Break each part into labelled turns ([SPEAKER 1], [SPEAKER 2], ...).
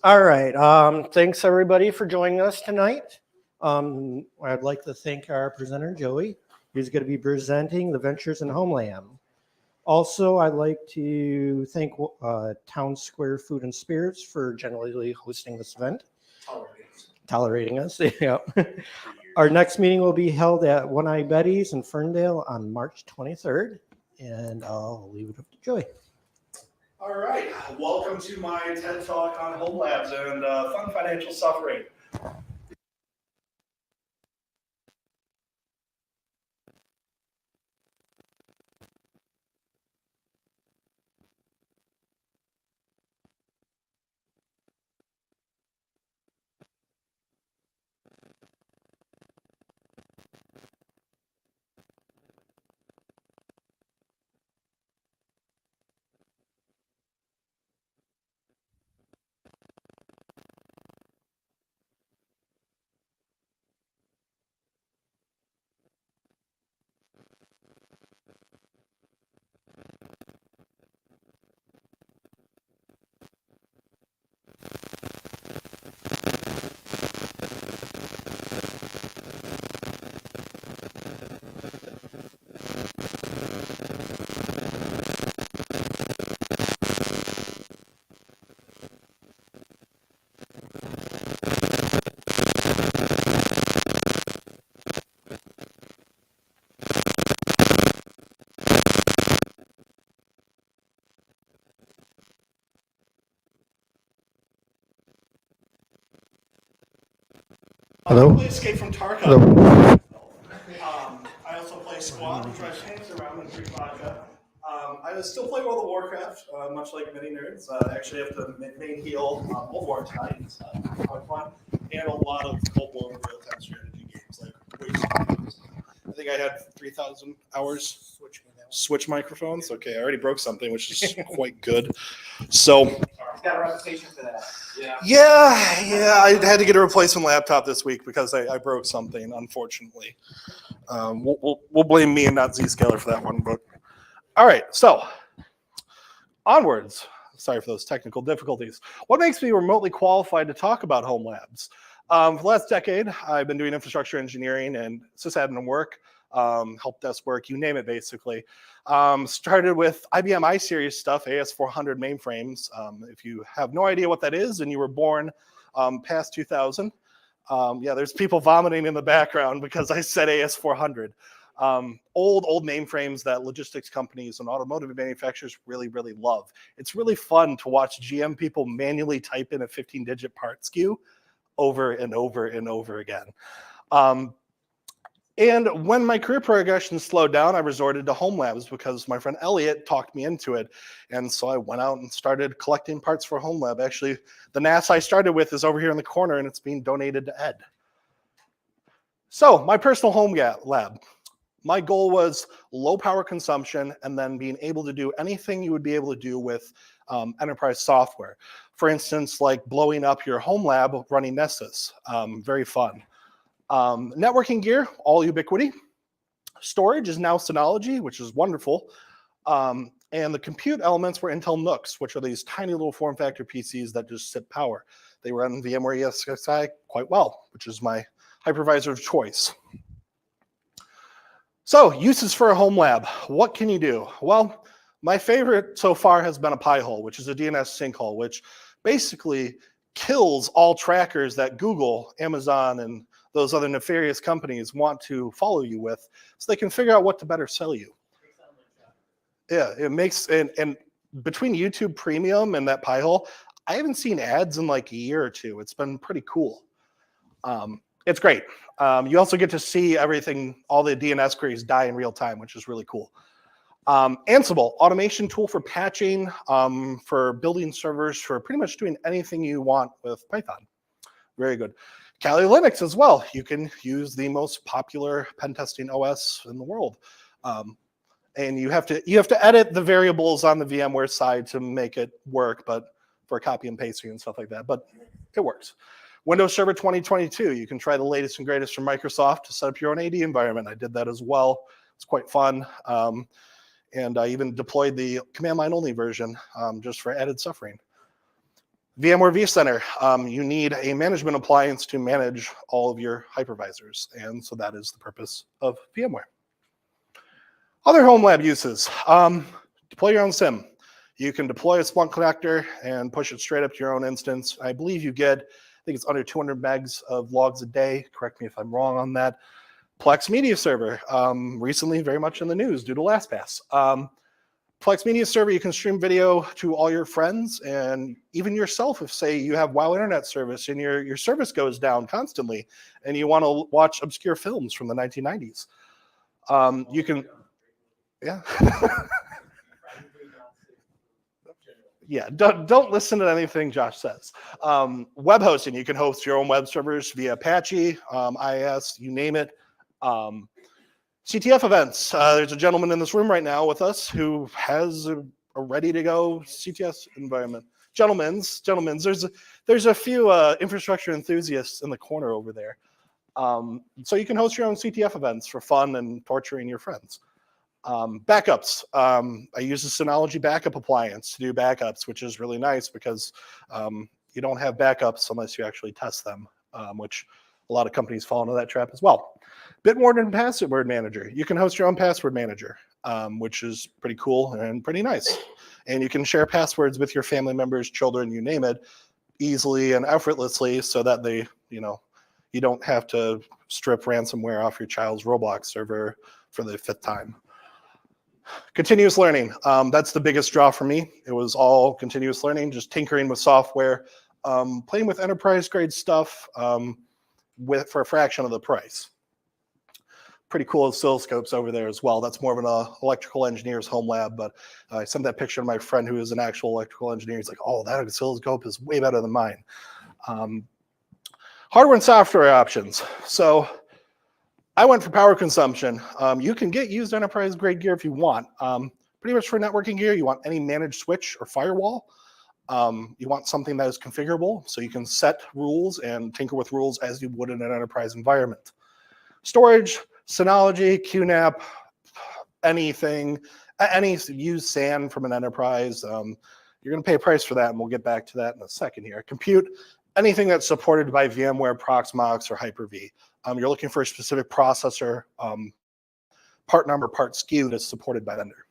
[SPEAKER 1] All right. Thanks everybody for joining us tonight. I'd like to thank our presenter Joey. He's going to be presenting the Ventures in Homelab. Also, I'd like to thank Town Square Food and Spirits for generally hosting this event. Tolerating us. Yeah. Our next meeting will be held at One Eye Betty's in Ferndale on March 23rd, and I'll leave it up to Joey.
[SPEAKER 2] All right, welcome to my TED Talk on Homelabs and fun financial suffering.
[SPEAKER 1] Hello?
[SPEAKER 2] I play Escape from Tarkov. I also play Squad and drive tanks around and drink vodka. I still play World of Warcraft, much like many nerds. I actually have to main heal World War tonight. It's quite fun. And a lot of Cold War real-time strategy games, like way too many. I think I had 3,000 hours. Switch microphones? Okay, I already broke something, which is quite good. So...
[SPEAKER 3] He's got a reputation for that.
[SPEAKER 2] Yeah. I had to get a replacement laptop this week because I broke something, unfortunately. We'll blame me and not Zscaler for that one. But all right, so onwards. Sorry for those technical difficulties. What makes me remotely qualified to talk about Homelabs? For the last decade, I've been doing infrastructure engineering and sysadmin work, help desk work, you name it, basically. Started with IBM iSeries stuff, AS400 mainframes. If you have no idea what that is and you were born past 2000, yeah, there's people vomiting in the background because I said AS400. Old mainframes that logistics companies and automotive manufacturers really, really love. It's really fun to watch GM people manually type in a 15-digit part SKU over and over and over again. And when my career progression slowed down, I resorted to Homelabs because my friend Elliot talked me into it. And so I went out and started collecting parts for Homelab. Actually, the NAS I started with is over here in the corner and it's being donated to Ed. So my personal Homelab. My goal was low power consumption and then being able to do anything you would be able to do with enterprise software. For instance, like blowing up your Homelab running Nessus. Very fun. Networking gear, all Ubiquity. Storage is now Synology, which is wonderful. And the compute elements were Intel NUCs, which are these tiny little form factor PCs that just sip power. They run VMware ESXi quite well, which is my hypervisor of choice. So, uses for a Homelab. What can you do? Well, my favorite so far has been a Pi-hole, which is a DNS sinkhole, which basically kills all trackers that Google, Amazon, and those other nefarious companies want to follow you with, so they can figure out what to better sell you. Yeah, it makes, and between YouTube Premium and that Pi-hole, I haven't seen ads in like a year or two. It's been pretty cool. It's great. You also get to see everything, all the DNS queries die in real time, which is really cool. Ansible, automation tool for patching, for building servers, for pretty much doing anything you want with Python. Very good. Kali Linux as well. You can use the most popular pen testing OS in the world. And you have to edit the variables on the VMware side to make it work, but for copy and pasting and stuff like that, but it works. Windows Server 2022, you can try the latest and greatest from Microsoft to set up your own AD environment. I did that as well. It's quite fun. And I even deployed the command line only version just for added suffering. VMware vCenter, you need a management appliance to manage all of your hypervisors. And so that is the purpose of VMware. Other Homelab uses, deploy your own SIM. You can deploy a Splunk connector and push it straight up to your own instance. I believe you get, I think it's under 200 megs of logs a day. Correct me if I'm wrong on that. Plex Media Server, recently very much in the news due to LastPass. Plex Media Server, you can stream video to all your friends and even yourself if, say, you have WoW internet service and your service goes down constantly and you want to watch obscure films from the 1990s. You can, yeah. Yeah, don't listen to anything Josh says. Web hosting, you can host your own web servers via Apache, IIS, you name it. CTF events. There's a gentleman in this room right now with us who has a ready-to-go CTF environment. Gentlemen's. There's a few infrastructure enthusiasts in the corner over there. So you can host your own CTF events for fun and torturing your friends. Backups. I use a Synology backup appliance to do backups, which is really nice because you don't have backups unless you actually test them, which a lot of companies fall into that trap as well. Bitwarden Password Manager. You can host your own password manager, which is pretty cool and pretty nice. And you can share passwords with your family members, children, you name it, easily and effortlessly so that they, you don't have to strip ransomware off your child's Roblox server for the 5th time. Continuous learning. That's the biggest draw for me. It was all continuous learning, just tinkering with software, playing with enterprise grade stuff for a fraction of the price. Pretty cool oscilloscopes over there as well. That's more of an electrical engineer's home lab, but I sent that picture to my friend who is an actual electrical engineer. He's like, oh, that oscilloscope is way better than mine. Hardware and software options. So I went for power consumption. You can get used enterprise grade gear if you want. Pretty much for networking gear, you want any managed switch or firewall. You want something that is configurable so you can set rules and tinker with rules as you would in an enterprise environment. Storage, Synology, QNAP, anything, any use SAN from an enterprise. You're going to pay a price for that, and we'll get back to that in a second here. Compute, anything that's supported by VMware, Proxmox, or Hyper-V. You're looking for a specific processor, part number, part SKU that's supported by vendor.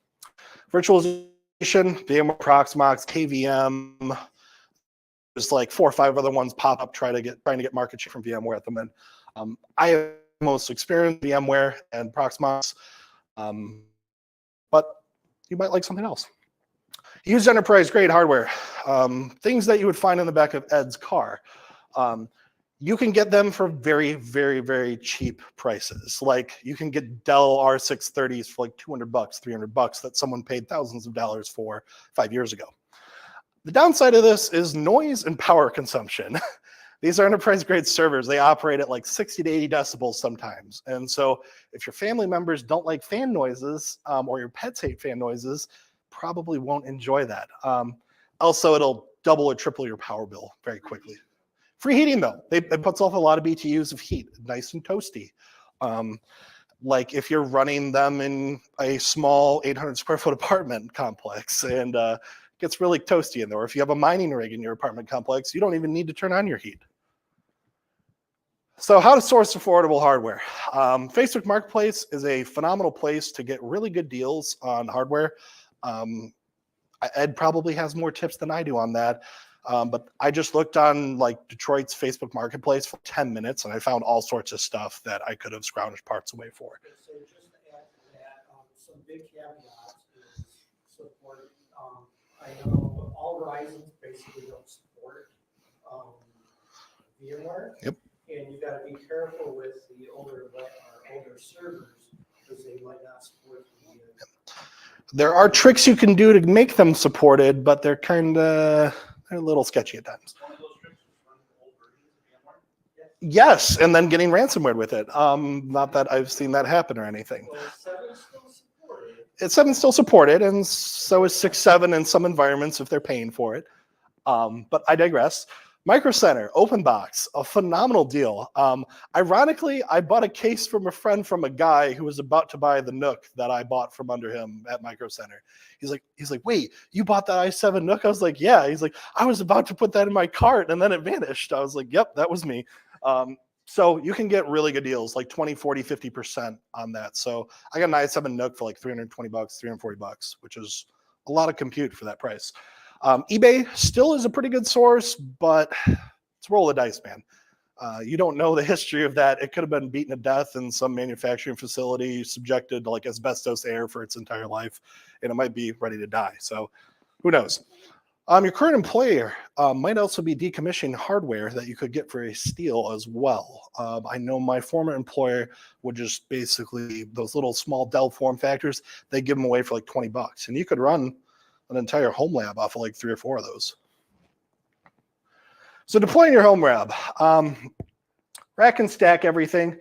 [SPEAKER 2] Virtualization, VMware, Proxmox, KVM. There's like 4 or 5 other ones pop up trying to get market share from VMware at the moment. I have most experience VMware and Proxmox, but you might like something else. Use enterprise grade hardware, things that you would find in the back of Ed's car. You can get them for very, very, very cheap prices. Like you can get Dell R630s for like $200, $300 that someone paid thousands of dollars for 5 years ago. The downside of this is noise and power consumption. These are enterprise grade servers. They operate at like 60 to 80 decibels sometimes. And so if your family members don't like fan noises or your pets hate fan noises, probably won't enjoy that. Also, it'll double or triple your power bill very quickly. Free heating though, it puts off a lot of BTUs of heat, nice and toasty. Like if you're running them in a small 800 square foot apartment complex and gets really toasty in there. Or if you have a mining rig in your apartment complex, you don't even need to turn on your heat. So how to source affordable hardware. Facebook Marketplace is a phenomenal place to get really good deals on hardware. Ed probably has more tips than I do on that. But I just looked on like Detroit's Facebook Marketplace for 10 minutes and I found all sorts of stuff that I could have scrounged parts away for.
[SPEAKER 4] So just to add to that, some big caveats is support. I know all Verizons basically don't support VMware.
[SPEAKER 2] Yep.
[SPEAKER 4] And you got to be careful with the older servers because they might not support the
[SPEAKER 2] There are tricks you can do to make them supported, but they're they're a little sketchy at times.
[SPEAKER 3] One of those tricks is running the old versions of VMware.
[SPEAKER 2] Yes, and then getting ransomware with it. Not that I've seen that happen or anything.
[SPEAKER 4] Well, 7's still supported.
[SPEAKER 2] 7's still supported, and so is 6.7 in some environments if they're paying for it. But I digress. Micro Center, open box, a phenomenal deal. Ironically, I bought a case from a friend from a guy who was about to buy the Nook that I bought from under him at Micro Center. He's like, wait, you bought that i7 Nook? I was like, yeah. He's like, I was about to put that in my cart and then it vanished. I was like, yep, that was me. So you can get really good deals, like 20, 40, 50% on that. So I got an i7 Nook for like $320, $340, which is a lot of compute for that price. eBay still is a pretty good source, but it's roll the dice, man. You don't know the history of that. It could have been beaten to death in some manufacturing facility, subjected to like asbestos air for its entire life, and it might be ready to die. So who knows? Your current employer might also be decommissioning hardware that you could get for a steal as well. I know my former employer would just basically, those little small Dell form factors, they give them away for like $20, and you could run an entire Homelab off of like 3 or 4 of those. So deploying your Homelab, rack and stack everything.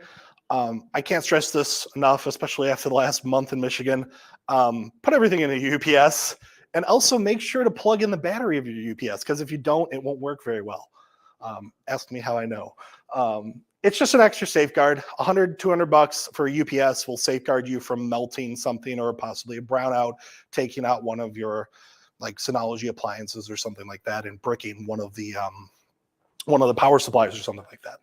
[SPEAKER 2] I can't stress this enough, especially after the last month in Michigan. Put everything in a UPS, and also make sure to plug in the battery of your UPS, because if you don't, it won't work very well. Ask me how I know. It's just an extra safeguard. $100, $200 for a UPS will safeguard you from melting something or possibly a brownout, taking out one of your like Synology appliances or something like that, and bricking one of the power supplies or something like that.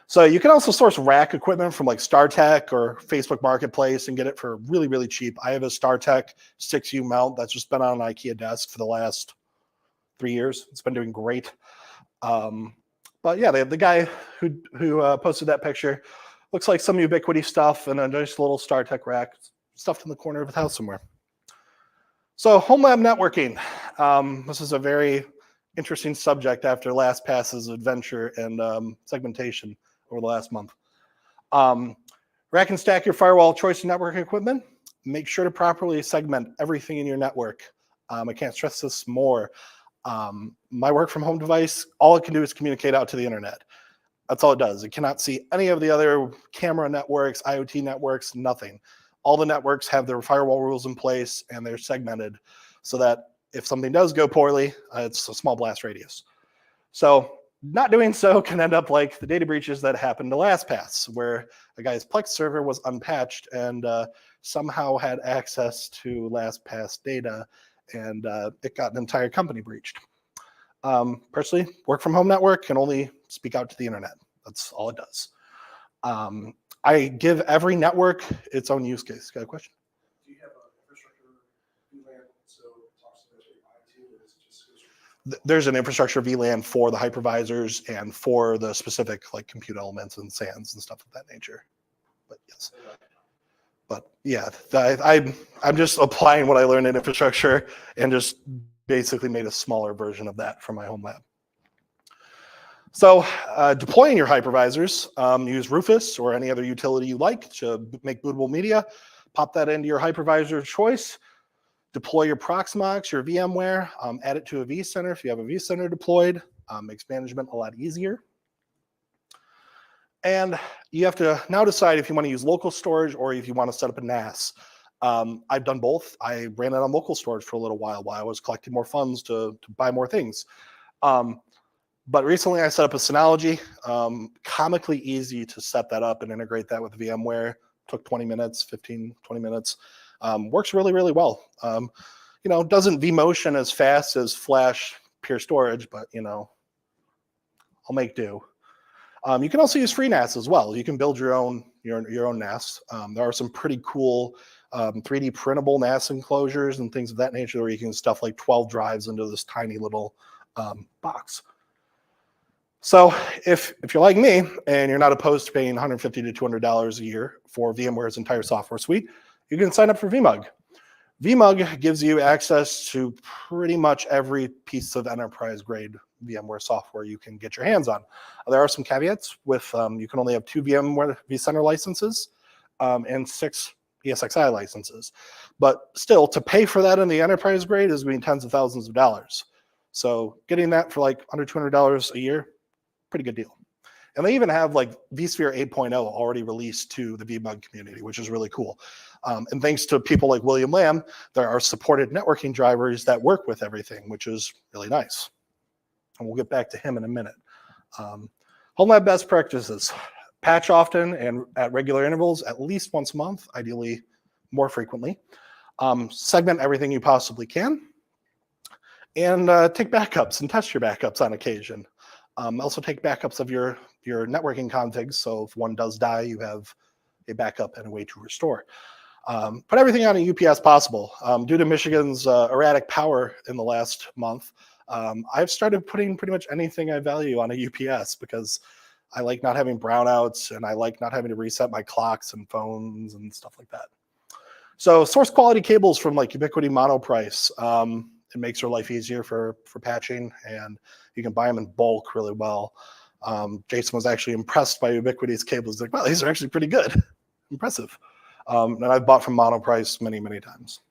[SPEAKER 2] So you can also source rack equipment from like StarTech or Facebook Marketplace and get it for really, really cheap. I have a StarTech 6U mount that's just been on an IKEA desk for the last 3 years. It's been doing great. But yeah, the guy who posted that picture looks like some Ubiquity stuff and a nice little StarTech rack stuffed in the corner of his house somewhere. So Homelab networking. This is a very interesting subject after LastPass's adventure and segmentation over the last month. Rack and stack your firewall choice and network equipment. Make sure to properly segment everything in your network. I can't stress this more. My work from home device, all it can do is communicate out to the internet. That's all it does. It cannot see any of the other camera networks, IoT networks, nothing. All the networks have their firewall rules in place and they're segmented so that if something does go poorly, it's a small blast radius. So not doing so can end up like the data breaches that happened to LastPass, where a guy's Plex server was unpatched and somehow had access to LastPass data, and it got an entire company breached. Personally, work from home network can only speak out to the internet. That's all it does. I give every network its own use case. Got a question?
[SPEAKER 3] Do you have an infrastructure VLAN so it talks to the IT, or is it just goes from
[SPEAKER 2] There's an infrastructure VLAN for the hypervisors and for the specific like compute elements and SANs and stuff of that nature. But yes. But yeah, I'm just applying what I learned in infrastructure and just basically made a smaller version of that for my Homelab. So deploying your hypervisors, use Rufus or any other utility you like to make bootable media. Pop that into your hypervisor of choice. Deploy your Proxmox, your VMware, add it to a vCenter if you have a vCenter deployed. Makes management a lot easier. And you have to now decide if you want to use local storage or if you want to set up a NAS. I've done both. I ran it on local storage for a little while I was collecting more funds to buy more things. But recently I set up a Synology, comically easy to set that up and integrate that with VMware. Took 20 minutes, 15, 20 minutes. Works really, really well. Doesn't vMotion as fast as Flash Pure Storage, but I'll make do. You can also use free NAS as well. You can build your own NAS. There are some pretty cool 3D printable NAS enclosures and things of that nature where you can stuff like 12 drives into this tiny little box. So if you're like me and you're not opposed to paying $150 to $200 a year for VMware's entire software suite, you can sign up for vMug. vMug gives you access to pretty much every piece of enterprise-grade VMware software you can get your hands on. There are some caveats with you can only have 2 VMware vCenter licenses and 6 ESXi licenses. But still, to pay for that in the enterprise grade is between tens of thousands of dollars. So getting that for like under $200 a year, pretty good deal. And they even have like vSphere 8.0 already released to the vMug community, which is really cool. And thanks to people like William Lamb, there are supported networking drivers that work with everything, which is really nice. and we'll get back to him in a minute. Homelab best practices: patch often and at regular intervals, at least once a month, ideally more frequently. Segment everything you possibly can, and take backups and test your backups on occasion. Also take backups of your networking configs, so if one does die, you have a backup and a way to restore. Put everything on a UPS possible. Due to Michigan's erratic power in the last month, I've started putting pretty much anything I value on a UPS because I like not having brownouts, and I like not having to reset my clocks and phones and stuff like that. So source quality cables from like Ubiquiti Monoprice. It makes your life easier for patching, and you can buy them in bulk really well. Jason was actually impressed by Ubiquiti's cables. He's like, wow, these are actually pretty good. Impressive. And I've bought from Monoprice many, many times.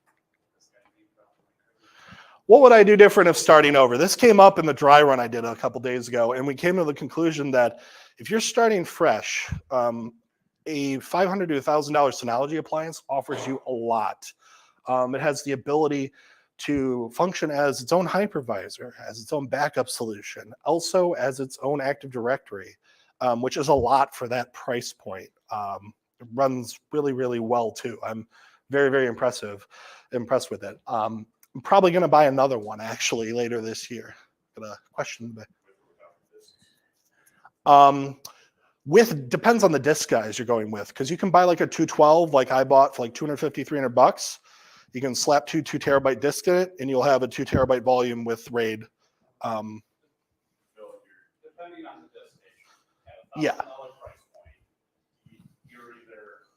[SPEAKER 2] What would I do different if starting over? This came up in the dry run I did a couple days ago, and we came to the conclusion that if you're starting fresh, a $500 to $1,000 Synology appliance offers you a lot. It has the ability to function as its own hypervisor, as its own backup solution, also as its own Active Directory, which is a lot for that price point. It runs really, really well too. I'm very, very impressed with it. I'm probably going to buy another one actually later this year. Got a question. Depends on the disk size you're going with, because you can buy like a 212, like I bought for like $250, $300. You can slap two 2 terabyte disks in it, and you'll have a 2 terabyte volume with RAID.
[SPEAKER 5] Depending on the destination, at a
[SPEAKER 2] Yeah.
[SPEAKER 5] $1,000 price point, you're either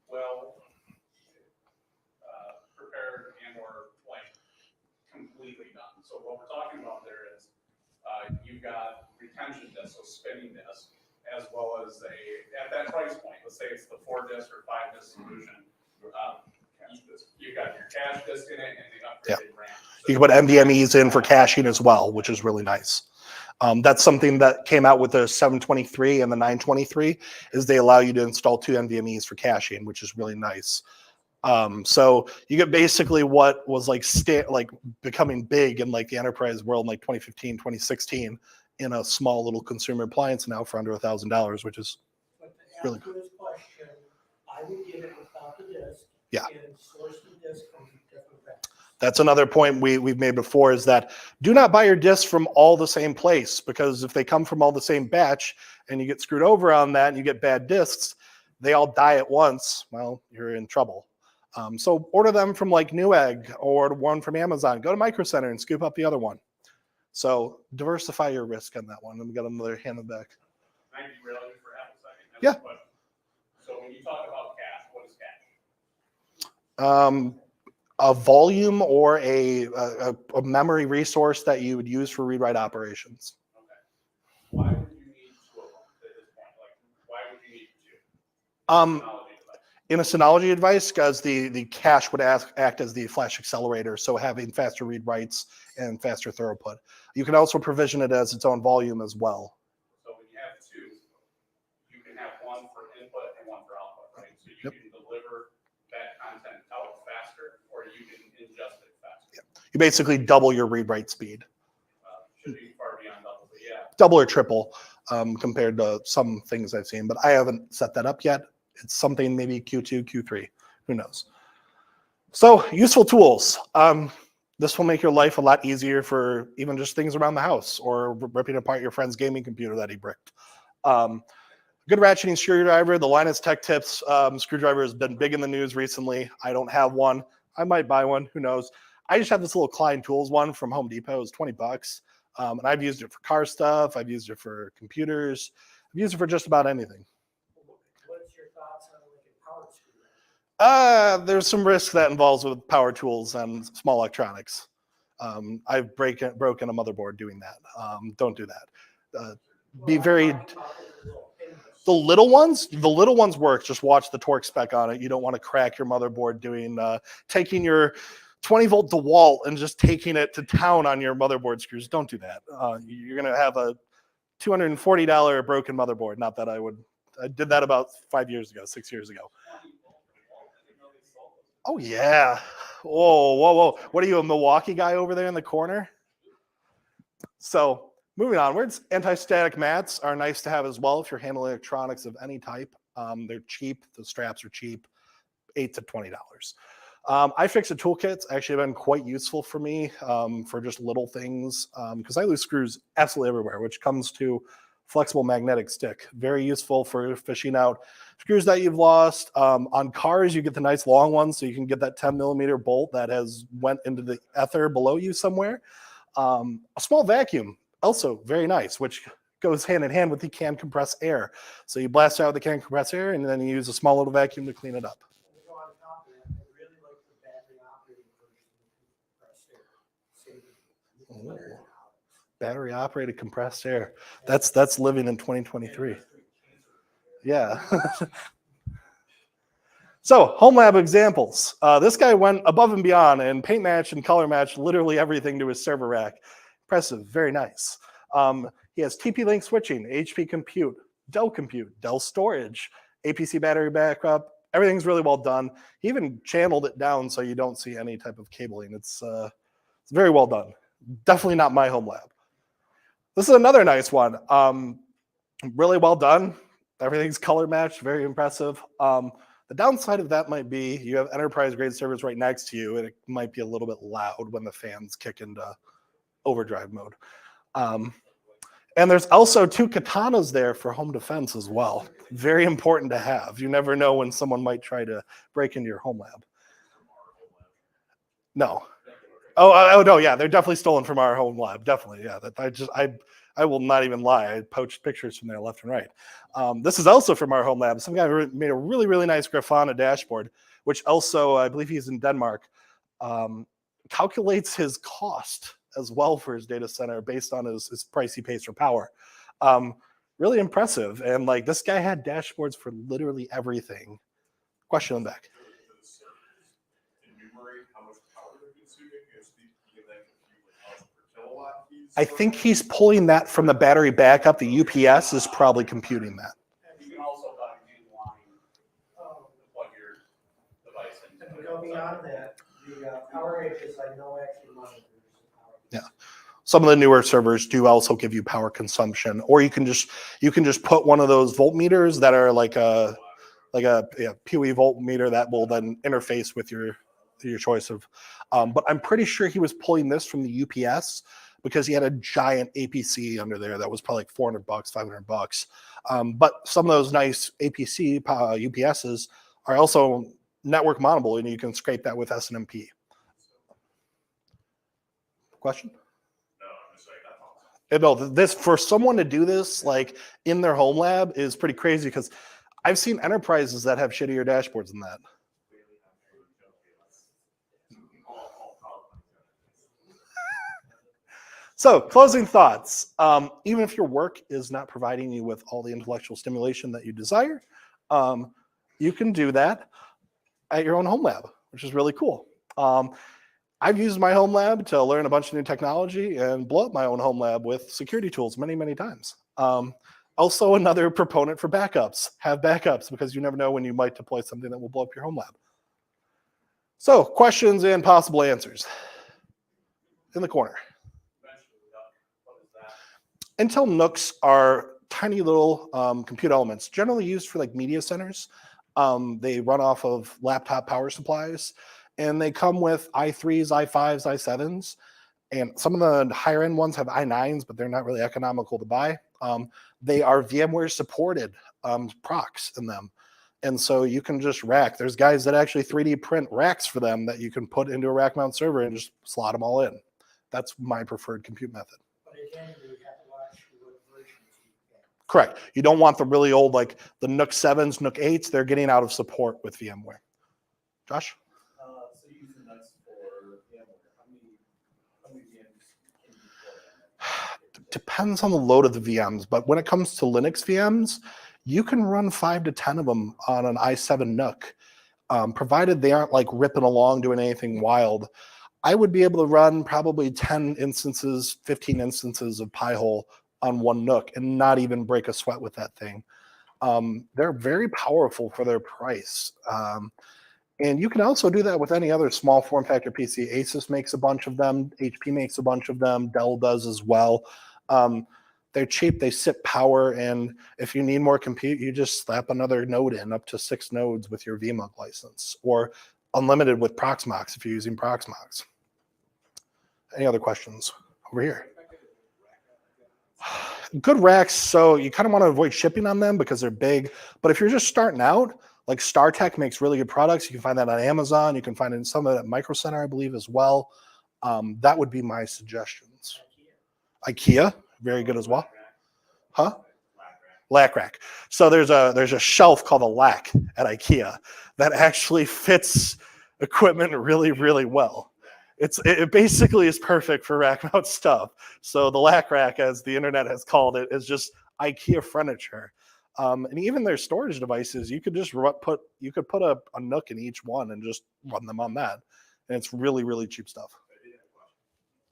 [SPEAKER 5] well prepared and or like completely done. So what we're talking about there is you've got retention disk, so spinning disk, as well as at that price point, let's say it's the 4 disk or 5 disk solution. You've got your cache disk in it and the upgraded RAM. So
[SPEAKER 2] you can put NVMEs in for caching as well, which is really nice. That's something that came out with the 723 and the 923, is they allow you to install 2 NVMEs for caching, which is really nice. So you get basically what was like becoming big in like the enterprise world in like 2015, 2016 in a small little consumer appliance now for under $1,000, which is really
[SPEAKER 4] good. Question, I would get it without the disk.
[SPEAKER 2] Yeah.
[SPEAKER 4] And source the disk from different vendors.
[SPEAKER 2] That's another point we've made before, is that do not buy your discs from all the same place, because if they come from all the same batch and you get screwed over on that and you get bad discs, they all die at once. Well, you're in trouble. So order them from like Newegg or one from Amazon. Go to Micro Center and scoop up the other one. So diversify your risk on that one. And we got another hand in the back.
[SPEAKER 5] Can I derail you for half a second?
[SPEAKER 2] Yeah.
[SPEAKER 5] So when you talk about cache, what is cache?
[SPEAKER 2] A volume or a memory resource that you would use for read-write operations.
[SPEAKER 5] Okay. Why would you need 2 of them at this point? Like, why would you need 2? Synology device.
[SPEAKER 2] In a Synology device, because the cache would act as the flash accelerator, so having faster read writes and faster throughput. You can also provision it as its own volume as well.
[SPEAKER 5] So when you have 2, you can have one for input and one for output, right? So you can deliver that content out faster, or you can ingest it faster.
[SPEAKER 2] Yep. You basically double your read write speed.
[SPEAKER 5] Should be far beyond double, but yeah.
[SPEAKER 2] Double or triple compared to some things I've seen, but I haven't set that up yet. It's something maybe Q2, Q3, who knows. So useful tools. This will make your life a lot easier for even just things around the house or ripping apart your friend's gaming computer that he bricked. Good ratcheting screwdriver. The Linus Tech Tips screwdriver has been big in the news recently. I don't have one. I might buy one. Who knows? I just have this little Klein Tools one from Home Depot. It was $20. And I've used it for car stuff. I've used it for computers. I've used it for just about anything.
[SPEAKER 4] What's your thoughts on like a power screwdriver?
[SPEAKER 2] There's some risk that involves with power tools and small electronics. I've broken a motherboard doing that. Don't do that. Be very... The little ones work. Just watch the torque spec on it. You don't want to crack your motherboard doing taking your 20-volt DeWalt and just taking it to town on your motherboard screws. Don't do that. You're going to have a $240 broken motherboard. Not that I did that about 6 years ago. Oh, yeah. Whoa. What are you, a Milwaukee guy over there in the corner? So moving onwards, anti-static mats are nice to have as well if you're handling electronics of any type. They're cheap. The straps are cheap, $8 to $20. iFixit toolkits actually have been quite useful for me for just little things because I lose screws absolutely everywhere, which comes to flexible magnetic stick. Very useful for fishing out screws that you've lost. On cars, you get the nice long ones, so you can get that 10mm bolt that has went into the ether below you somewhere. A small vacuum, also very nice, which goes hand in hand with the can compress air. So you blast out the can compress air, and then you use a small little vacuum to clean it up.
[SPEAKER 4] To go on top of that, I really like the battery operated version of compressed air.
[SPEAKER 2] Battery operated compressed air. That's living in 2023. Yeah. So Homelab examples. This guy went above and beyond and paint match and color match literally everything to his server rack. Impressive, very nice. He has TP-Link switching, HP Compute, Dell Storage, APC battery backup. Everything's really well done. He even channeled it down so you don't see any type of cabling. It's very well done. Definitely not my Homelab. This is another nice one. Really well done. Everything's color matched, very impressive. The downside of that might be you have enterprise grade servers right next to you, and it might be a little bit loud when the fans kick into overdrive mode. And there's also 2 katanas there for home defense as well. Very important to have. You never know when someone might try to break into your Homelab. No. Oh no, yeah, they're definitely stolen from our Homelab. Definitely, yeah. I will not even lie. I poached pictures from there left and right. This is also from our Homelab. Some guy made a really, really nice Grafana dashboard, which also, I believe he's in Denmark, calculates his cost as well for his data center based on his price he pays for power. Really impressive. And like this guy had dashboards for literally everything. Question on back. I think he's pulling that from the battery backup. The UPS is probably computing that.
[SPEAKER 5] And you can also buy inline plug your device into.
[SPEAKER 4] And to go beyond that, the power edges I know actually monitors the power.
[SPEAKER 2] Yeah. Some of the newer servers do also give you power consumption, or you can just put one of those voltmeters that are like a PoE voltmeter that will then interface with your choice of. But I'm pretty sure he was pulling this from the UPS because he had a giant APC under there that was probably like $400, $500. But some of those nice APC UPSs are also network mountable, and you can scrape that with SNMP. Question? No, this for someone to do this like in their Homelab is pretty crazy because I've seen enterprises that have shittier dashboards than that. So closing thoughts. Even if your work is not providing you with all the intellectual stimulation that you desire, you can do that at your own Homelab, which is really cool. I've used my Homelab to learn a bunch of new technology and blow up my own Homelab with security tools many, many times. Also, another proponent for backups. Have backups because you never know when you might deploy something that will blow up your Homelab. So, questions and possible answers. In the corner. Intel NUCs are tiny little compute elements, generally used for like media centers. They run off of laptop power supplies, and they come with i3s, i5s, i7s, and some of the higher end ones have i9s, but they're not really economical to buy. They are VMware supported procs in them. And so you can just rack. There's guys that actually 3D print racks for them that you can put into a rack mount server and just slot them all in. That's my preferred compute method.
[SPEAKER 4] But again, you have to watch what versions you get.
[SPEAKER 2] Correct. You don't want the really old, like the NUC 7s, NUC 8s. They're getting out of support with VMware. Josh?
[SPEAKER 6] So you use the NUCs for VMware. How many VMs can you deploy?
[SPEAKER 2] Depends on the load of the VMs, but when it comes to Linux VMs, you can run 5 to 10 of them on an i7 NUC, provided they aren't like ripping along doing anything wild. I would be able to run probably 10 instances, 15 instances of Pi-hole on one NUC and not even break a sweat with that thing. They're very powerful for their price. And you can also do that with any other small form factor PC. Asus makes a bunch of them. HP makes a bunch of them. Dell does as well. They're cheap. They sip power. And if you need more compute, you just slap another node in, up to 6 nodes with your VMUG license, or unlimited with Proxmox if you're using Proxmox. Any other questions over here? Good racks. So you kind of want to avoid shipping on them because they're big. But if you're just starting out, like StarTech makes really good products. You can find that on Amazon. You can find it in some of that Micro Center, I believe, as well. That would be my suggestions. IKEA, very good as well. Huh? Lack rack. So there's a shelf called a lack at IKEA that actually fits equipment really, really well. It basically is perfect for rack mount stuff. So the lack rack, as the internet has called it, is just IKEA furniture. And even their storage devices, you could just put a Nook in each one and just run them on that. And it's really, really cheap stuff.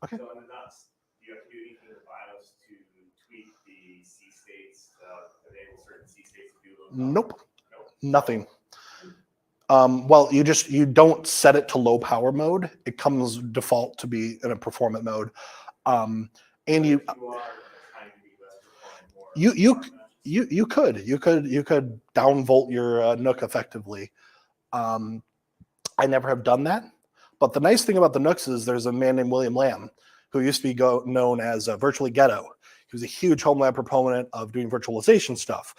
[SPEAKER 2] Okay.
[SPEAKER 6] So on the nuts, do you have to do anything in the BIOS to tweak the C states, enable certain C states to do those?
[SPEAKER 2] Nope. Nothing. Well, you don't set it to low power mode. It comes default to be in a performant mode. And you
[SPEAKER 6] are trying to be less performant, more
[SPEAKER 2] you could downvolt your Nook effectively. I never have done that, but the nice thing about the Nooks is there's a man named William Lamb who used to be known as Virtually Ghetto. He was a huge Homelab proponent of doing virtualization stuff.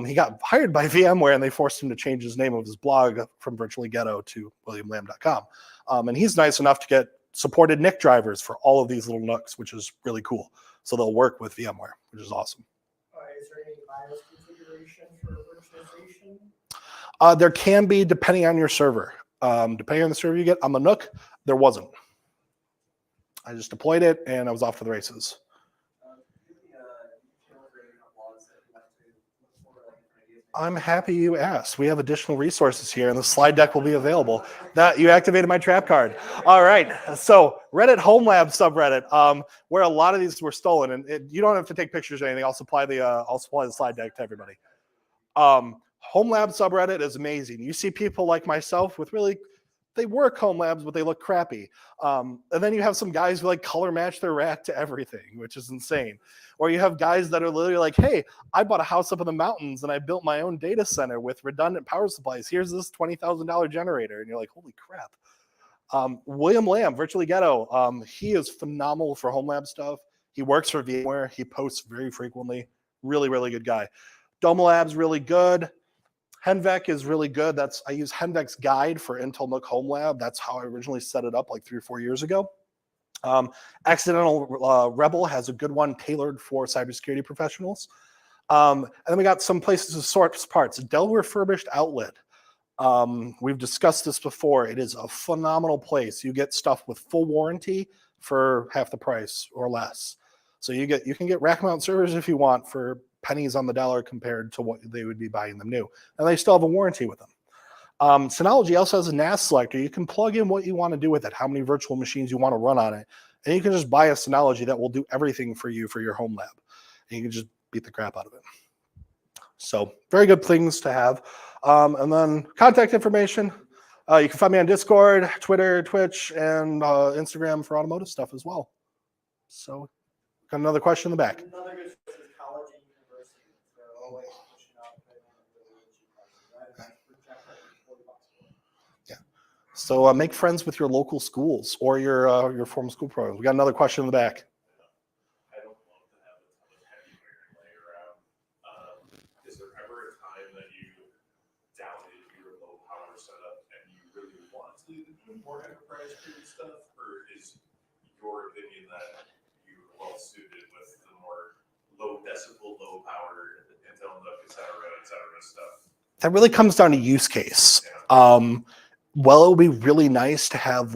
[SPEAKER 2] He got hired by VMware and they forced him to change his name of his blog from Virtually Ghetto to WilliamLamb.com. And he's nice enough to get supported NIC drivers for all of these little Nooks, which is really cool. So they'll work with VMware, which is awesome.
[SPEAKER 4] Is there any BIOS configuration for virtualization?
[SPEAKER 2] There can be, depending on your server. Depending on the server you get. On the Nook, there wasn't. I just deployed it and I was off to the races. I'm happy you asked. We have additional resources here and the slide deck will be available. That you activated my trap card. All right. So Reddit Homelab subreddit, where a lot of these were stolen, and you don't have to take pictures or anything. I'll supply the slide deck to everybody. Homelab subreddit is amazing. You see people like myself with they work Homelabs, but they look crappy. And then you have some guys who color match their rack to everything, which is insane. Or you have guys that are literally like, hey, I bought a house up in the mountains and I built my own data center with redundant power supplies. Here's this $20,000 generator. And you're like, holy crap. William Lamb, Virtually Ghetto, he is phenomenal for Homelab stuff. He works for VMware. He posts very frequently. Really, really good guy. Domalab's really good. Henvec is really good. I use Henvec's guide for Intel Nook Homelab. That's how I originally set it up 3 or 4 years ago. Accidental Rebel has a good one tailored for cybersecurity professionals. And then we got some places to source parts. Dell Refurbished Outlet. We've discussed this before. It is a phenomenal place. You get stuff with full warranty for half the price or less. So you can get rack mount servers if you want for pennies on the dollar compared to what they would be buying them new. And they still have a warranty with them. Synology also has a NAS selector. You can plug in what you want to do with it, how many virtual machines you want to run on it. And you can just buy a Synology that will do everything for you for your home lab. And you can just beat the crap out of it. So very good things to have. And then contact information. You can find me on Discord, Twitter, Twitch, and Instagram for automotive stuff as well. So got another question in the back.
[SPEAKER 4] Another good source is college and university. They're always pushing out
[SPEAKER 2] Yeah. So make friends with your local schools or your formal school programs. We got another question in the back.
[SPEAKER 6] I don't want to have a ton of heavyware lay around. Is there ever a time that you doubted your low power setup and you really want to do more enterprise grade stuff, or is your opinion that you're well suited with the more low decibel, low power Intel Nook, et cetera stuff?
[SPEAKER 2] That really comes down to use case. Well, it would be really nice to have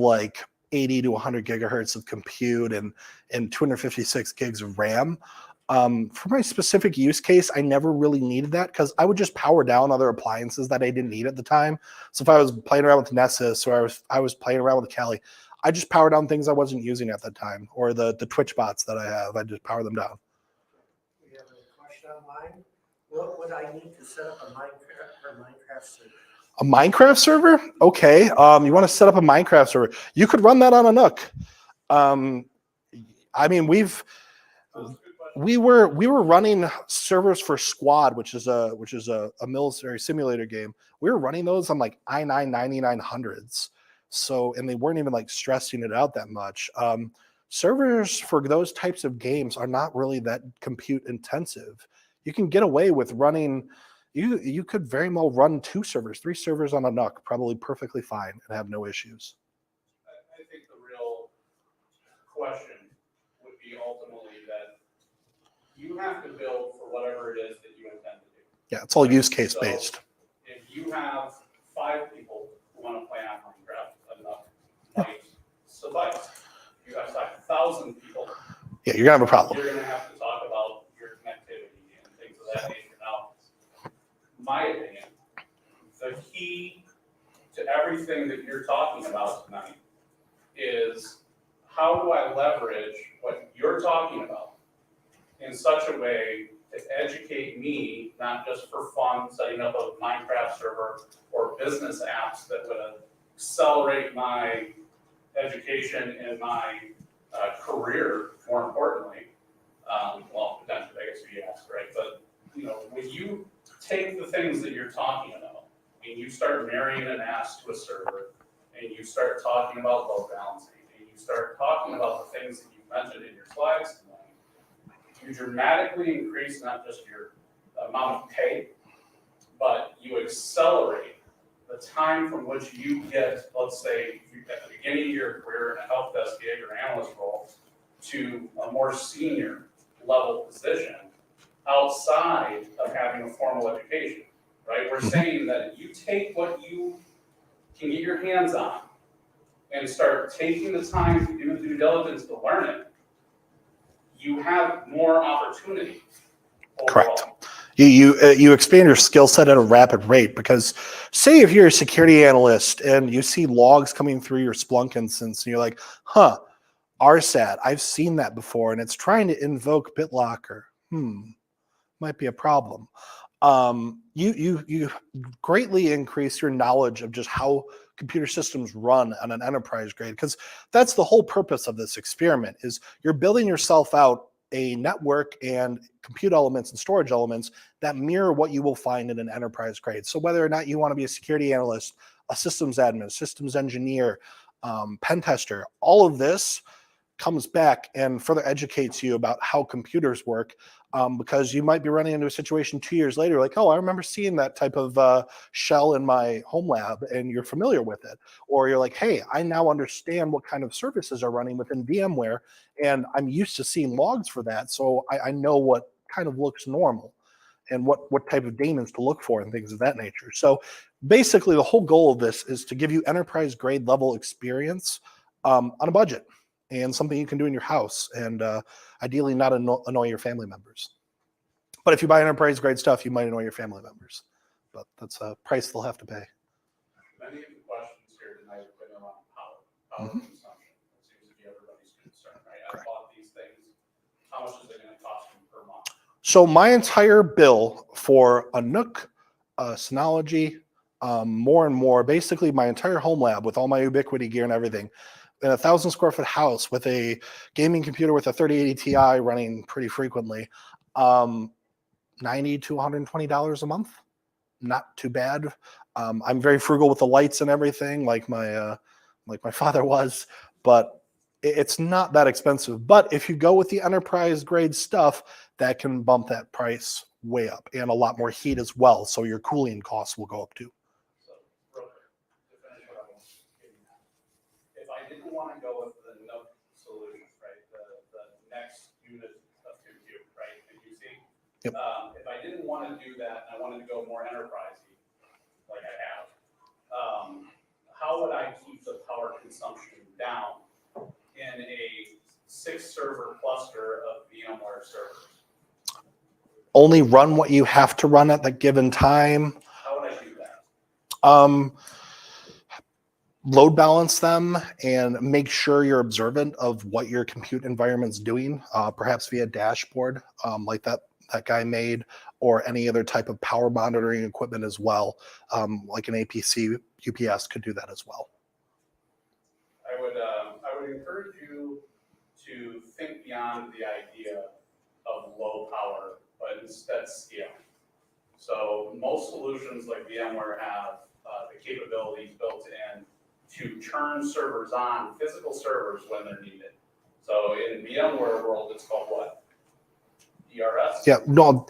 [SPEAKER 2] 80 to 100 gigahertz of compute and 256 gigs of RAM. For my specific use case, I never really needed that because I would just power down other appliances that I didn't need at the time. So if I was playing around with Nessus or I was playing around with Kali, I just power down things I wasn't using at the time, or the Twitch bots that I have. I just power them down.
[SPEAKER 4] We have a question online. What would I need to set up a Minecraft server?
[SPEAKER 2] A Minecraft server? Okay. You want to set up a Minecraft server? You could run that on a Nook. I mean, we were running servers for Squad, which is a military simulator game. We were running those on like i9 9900s. So, and they weren't even like stressing it out that much. Servers for those types of games are not really that compute intensive. You can get away with running. You could very well run 2 servers, 3 servers on a Nook, probably perfectly fine and have no issues.
[SPEAKER 5] I think the real question would be ultimately that you have to build for whatever it is that you intend to do.
[SPEAKER 2] Yeah, it's all use case based.
[SPEAKER 5] So if you have 5 people who want to play on Minecraft, enough might suffice. If you have 5,000 people,
[SPEAKER 2] Yeah, you're gonna have a problem.
[SPEAKER 5] you're gonna have to talk about your connectivity and things of that nature. Now, my opinion, the key to everything that you're talking about tonight is how do I leverage what you're talking about in such a way to educate me, not just for fun, setting up a Minecraft server or business apps that would accelerate my education and my career, more importantly. Well, potentially, I guess you asked, right? But, you know, when you take the things that you're talking about and you start marrying an ass to a server and you start talking about load balancing and you start talking about the things that you mentioned in your slides tonight, you dramatically increase not just your amount of pay, but you accelerate the time from which you get, let's say, at the beginning of your career in a help desk gig or analyst role to a more senior level position outside of having a formal education, right? We're saying that you take what you can get your hands on and start taking the time to do the due diligence to learn it, you have more opportunity overall.
[SPEAKER 2] Correct. You expand your skill set at a rapid rate because say if you're a security analyst and you see logs coming through your Splunk instance and you're like, RSAT, I've seen that before and it's trying to invoke BitLocker. Might be a problem. You greatly increase your knowledge of just how computer systems run on an enterprise grade because that's the whole purpose of this experiment is you're building yourself out a network and compute elements and storage elements that mirror what you will find in an enterprise grade. So whether or not you want to be a security analyst, a systems admin, systems engineer, pen tester, all of this comes back and further educates you about how computers work because you might be running into a situation 2 years later like, oh, I remember seeing that type of shell in my Homelab and you're familiar with it. Or you're like, hey, I now understand what kind of services are running within VMware and I'm used to seeing logs for that. So I know what kind of looks normal and what type of daemons to look for and things of that nature. So basically the whole goal of this is to give you enterprise grade level experience on a budget. And something you can do in your house, and ideally not annoy your family members. But if you buy enterprise grade stuff, you might annoy your family members. But that's a price they'll have to pay.
[SPEAKER 5] Many of the questions here tonight have been around power consumption. It seems to be everybody's concern, right? I bought these things. How much is it going to cost me per month?
[SPEAKER 2] So my entire bill for a Nook, Synology, more and more, basically my entire Homelab with all my Ubiquity gear and everything, in a 1,000 square foot house with a gaming computer with a 3080 Ti running pretty frequently, $90 to $120 a month. Not too bad. I'm very frugal with the lights and everything, like my father was, but it's not that expensive. But if you go with the enterprise grade stuff, that can bump that price way up and a lot more heat as well. So your cooling costs will go up too.
[SPEAKER 5] So, real quick, to finish what I was getting at. If I didn't want to go with the Nook solution, right, the next unit of compute, right, that you see,
[SPEAKER 2] Yep.
[SPEAKER 5] If I didn't want to do that and I wanted to go more enterprisey, like I have, how would I keep the power consumption down in a 6-server cluster of VMware servers?
[SPEAKER 2] Only run what you have to run at the given time.
[SPEAKER 5] How would I do that?
[SPEAKER 2] Load balance them and make sure you're observant of what your compute environment's doing, perhaps via dashboard, like that that guy made, or any other type of power monitoring equipment as well. Like an APC UPS could do that as well.
[SPEAKER 5] I would encourage you to think beyond the idea of low power, but instead scale. So most solutions like VMware have the capabilities built in to turn servers on, physical servers, when they're needed. So in VMware world, it's called what? DRS?
[SPEAKER 2] Yeah, no,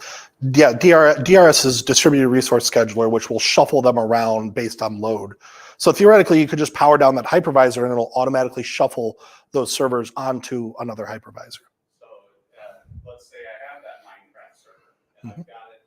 [SPEAKER 2] yeah, DRS is Distributed Resource Scheduler, which will shuffle them around based on load. So theoretically, you could just power down that hypervisor and it'll automatically shuffle those servers onto another hypervisor.
[SPEAKER 5] So let's say I have that Minecraft server and I've got it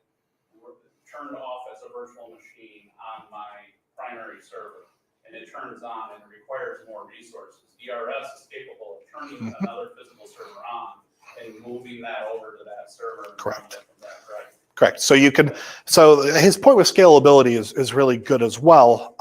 [SPEAKER 5] turned off as a virtual machine on my primary server, and it turns on and it requires more resources. DRS is capable of turning another physical server on and moving that over to that server. And
[SPEAKER 2] Correct.
[SPEAKER 5] from that, correct.
[SPEAKER 2] Correct. So you can, so his point with scalability is really good as well.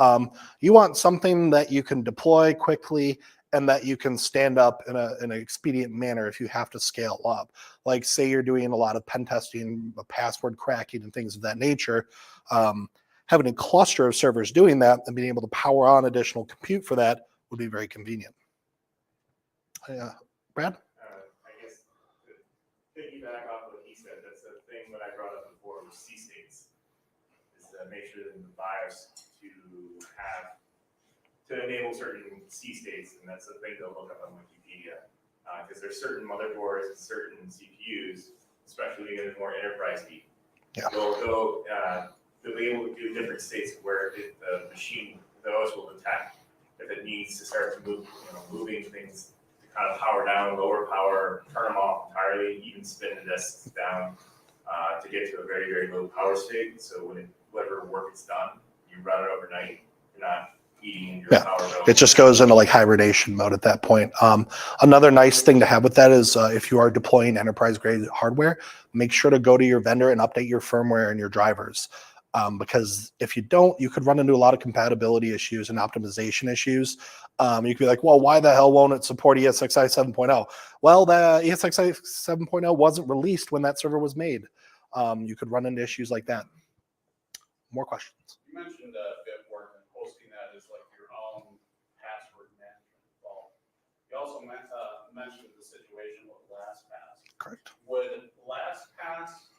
[SPEAKER 2] You want something that you can deploy quickly and that you can stand up in an expedient manner if you have to scale up. Like say you're doing a lot of pen testing, password cracking and things of that nature. Having a cluster of servers doing that and being able to power on additional compute for that would be very convenient. Brad?
[SPEAKER 6] I guess piggyback off what he said, that's the thing that I brought up before was C states. Is to make sure that in the BIOS to enable certain C states, and that's the thing to look up on Wikipedia. Because there's certain motherboards and certain CPUs, especially in more enterprise speed.
[SPEAKER 2] Yeah.
[SPEAKER 6] They'll be able to do different states where the machine, the OS will detect if it needs to start to move, moving things to kind of power down, lower power, turn them off entirely, even spin the disks down to get to a very, very low power state. So whatever work is done, you run it overnight, you're not eating your power bill.
[SPEAKER 2] It just goes into like hibernation mode at that point. Another nice thing to have with that is if you are deploying enterprise grade hardware, make sure to go to your vendor and update your firmware and your drivers. Because if you don't, you could run into a lot of compatibility issues and optimization issues. You could be like, well, why the hell won't it support ESXi 7.0? Well, the ESXi 7.0 wasn't released when that server was made. You could run into issues like that. More questions?
[SPEAKER 5] You mentioned Bitwarden and hosting that as like your own password management vault. You also mentioned the situation with LastPass.
[SPEAKER 2] Correct.
[SPEAKER 5] Would LastPass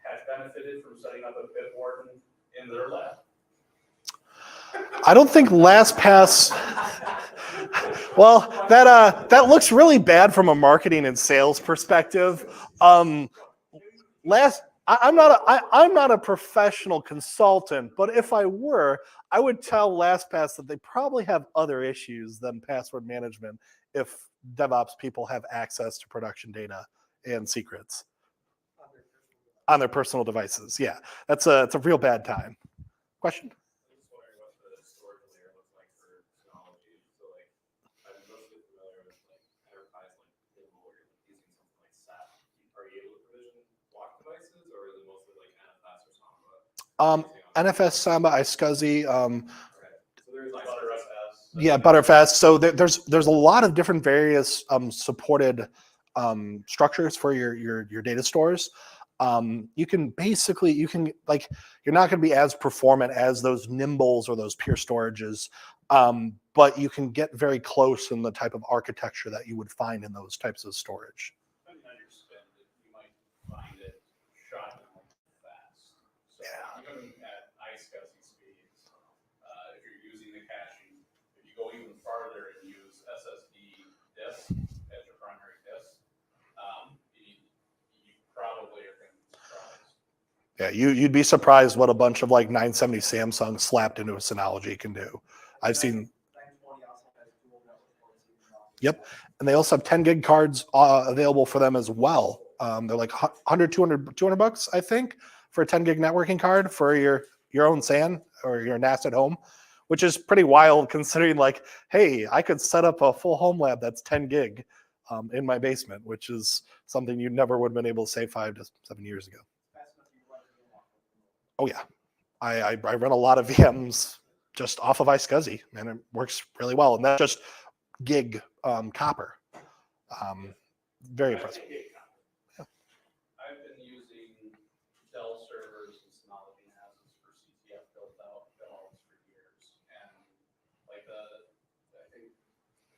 [SPEAKER 5] have benefited from setting up a Bitwarden in their lab?
[SPEAKER 2] I don't think LastPass. Well, that looks really bad from a marketing and sales perspective. I'm not a professional consultant, but if I were, I would tell LastPass that they probably have other issues than password management if DevOps people have access to production data and secrets on their personal devices. Yeah, it's a real bad time. Question?
[SPEAKER 6] I'm just wondering what the storage layer looks like for technology. So like, I'm mostly familiar with like enterprise like Google or using something like SAP. Are you able to provision block devices, or is it mostly like NFS or Samba?
[SPEAKER 2] NFS, Samba, iSCSI.
[SPEAKER 6] So there's like
[SPEAKER 5] Butterfest.
[SPEAKER 2] Yeah, Butterfest. So there's a lot of different various supported structures for your data stores. You can like, you're not going to be as performant as those Nimbles or those Pure Storages, but you can get very close in the type of architecture that you would find in those types of storage.
[SPEAKER 5] Depending on your spend, you might find it shockingly fast. So even at iSCSI speeds, if you're using the caching, if you go even farther and use SSD disks as your primary disk, you probably are going to be surprised.
[SPEAKER 2] Yeah, you'd be surprised what a bunch of like 970 Samsung slapped into a Synology can do. I've seen.
[SPEAKER 4] 920 also has dual network ports even now.
[SPEAKER 2] Yep. And they also have 10 gig cards available for them as well. They're like 100, 200 bucks, I think, for a 10 gig networking card for your own SAN or your NAS at home, which is pretty wild considering like, hey, I could set up a full Homelab that's 10 gig in my basement, which is something you never would have been able to say 5 to 7 years ago. Oh yeah. I run a lot of VMs just off of iSCSI and it works really well. And that's just gig copper. Very impressive.
[SPEAKER 5] I've been using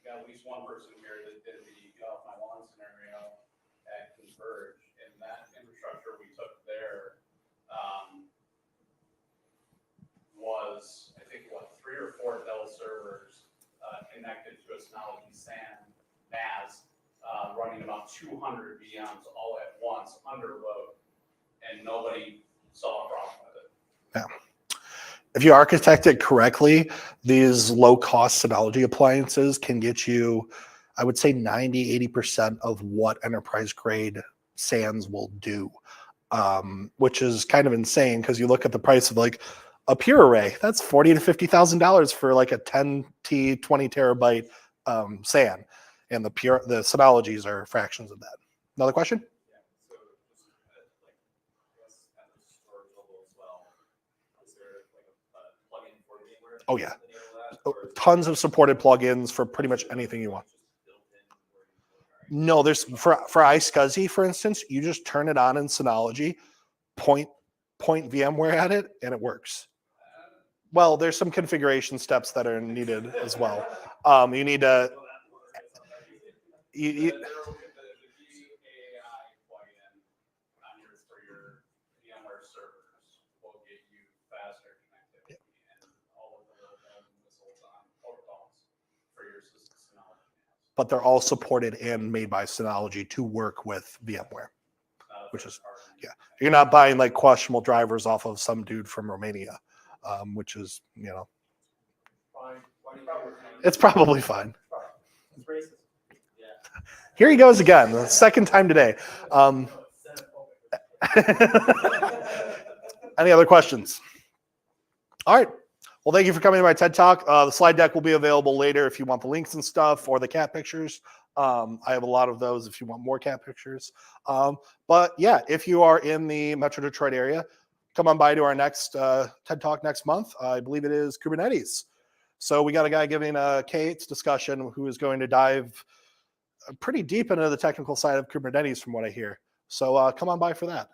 [SPEAKER 5] got at least one person here that did the get off my lawn scenario at Converge, and that infrastructure we took there was, I think, 3 or 4 Dell servers connected to a Synology SAN NAS, running about 200 VMs all at once under load, and nobody saw a problem with it.
[SPEAKER 2] Yeah. If you architect it correctly, these low-cost Synology appliances can get you, I would say 90-80% of what enterprise-grade SANs will do, which is kind of insane because you look at the price of like a Pure Array, that's $40,000 to $50,000 for like a 10T, 20 terabyte SAN, and the Synologies are fractions of that. Another question?
[SPEAKER 6] Yeah, so just like, I guess at the storage level as well, is there like a plugin for VMware?
[SPEAKER 2] Oh, yeah.
[SPEAKER 6] To enable that, or is it
[SPEAKER 2] Tons of supported plugins for pretty much anything you want.
[SPEAKER 6] just built in where you go, right?
[SPEAKER 2] No, there's for iSCSI, for instance, you just turn it on in Synology, point VMware at it, and it works. Well, there's some configuration steps that are needed as well. You need to.
[SPEAKER 5] The VAI plugin for your VMware servers will get you faster connectivity and all of the little bells and whistles on protocols for your Synology NAS.
[SPEAKER 2] But they're all supported and made by Synology to work with VMware, which is, yeah. You're not buying like questionable drivers off of some dude from Romania, which is, you know,
[SPEAKER 6] Fine. Why do you
[SPEAKER 2] it's probably fine.
[SPEAKER 6] It's racist. Yeah.
[SPEAKER 2] Here he goes again, the second time today. Any other questions? All right. Well, thank you for coming to my TED Talk. The slide deck will be available later if you want the links and stuff or the cat pictures. I have a lot of those if you want more cat pictures. But yeah, if you are in the Metro Detroit area, come on by to our next TED Talk next month. I believe it is Kubernetes. So we got a guy giving a K8 discussion who is going to dive pretty deep into the technical side of Kubernetes from what I hear. So come on by for that.